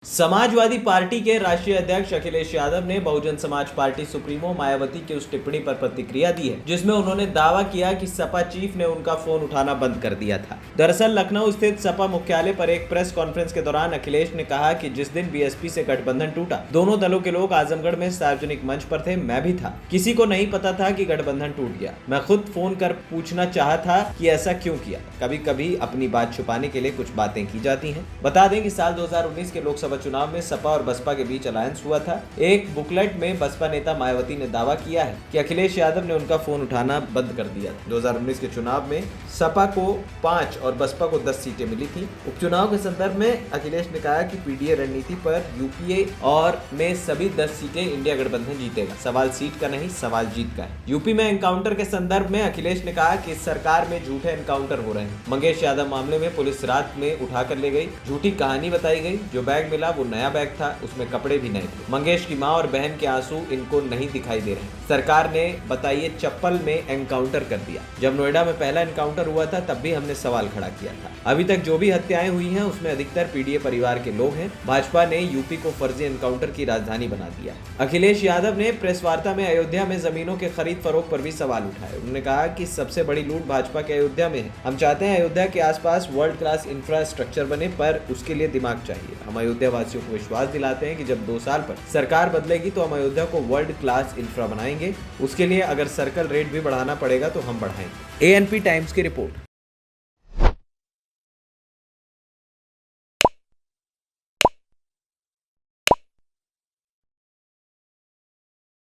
Samajwadi party के राष्ट्रीय अध्यक्ष अखिलेश यादव ने बहुजन समाज पार्टी सुप्रीमो मायावती की उस टिप्पणी पर प्रतिक्रिया दी है जिसमें उन्होंने दावा किया कि सपा चीफ ने उनका फोन उठाना बंद कर दिया था। दरअसल लखनऊ स्थित सपा मुख्यालय पर एक प्रेस कॉन्फ्रेंस के दौरान अखिलेश ने कहा कि जिस दिन बीएसपी से गठबंधन टूटा, दोनों दलों के लोग आजमगढ़ में सार्वजनिक मंच पर थे, मैं भी था। किसी को नहीं पता था कि गठबंधन टूट गया। मैं खुद फोन कर पूछना चाहा था कि ऐसा क्यों किया। कभी कभी अपनी बात छुपाने के लिए कुछ बातें की जाती हैं। बता दें कि साल 2019 के लोकसभा चुनाव में सपा और बसपा के बीच अलायंस हुआ था। एक बुकलेट में बसपा नेता मायावती ने दावा किया है कि अखिलेश यादव ने उनका फोन उठाना बंद कर दिया था। 2019 के चुनाव में सपा को 5 और बसपा को 10 सीटें मिली थी। उपचुनाव के संदर्भ में अखिलेश ने कहा कि पीडीए रणनीति पर यूपीए और में सभी 10 सीटें इंडिया गठबंधन जीतेगा। सवाल सीट का नहीं, सवाल जीत का है। यूपी में एनकाउंटर के संदर्भ में अखिलेश ने कहा कि सरकार में झूठे एनकाउंटर हो रहे हैं। मंगेश यादव मामले में पुलिस रात में उठा कर ले गई, झूठी कहानी बताई गई। जो बैग मिला वो नया बैग था, उसमें कपड़े भी नए थे। मंगेश की मां और बहन के आंसू इनको नहीं दिखाई दे रहे। सरकार ने बताइए चप्पल में एनकाउंटर कर दिया। जब नोएडा में पहला एनकाउंटर हुआ था तब भी हमने सवाल खड़ा किया था। अभी तक जो भी हत्याएं हुई हैं उसमें अधिकतर पीडीए परिवार के लोग हैं। भाजपा ने यूपी को फर्जी एनकाउंटर की राजधानी बना दिया। अखिलेश यादव ने प्रेस वार्ता में अयोध्या में जमीनों के खरीद फरोख्त पर भी सवाल उठाए। उन्होंने कहा कि सबसे बड़ी लूट भाजपा के अयोध्या में है। हम चाहते हैं अयोध्या के आसपास वर्ल्ड क्लास इंफ्रास्ट्रक्चर बने, पर उसके लिए दिमाग चाहिए। हम अयोध्या वासियों को विश्वास दिलाते हैं कि जब 2 साल पर सरकार बदलेगी तो हम अयोध्या को वर्ल्ड क्लास इंफ्रा बनाएंगे। उसके लिए अगर सर्कल रेट भी बढ़ाना पड़ेगा तो हम बढ़ाएंगे। एएनपी टाइम्स की रिपोर्ट।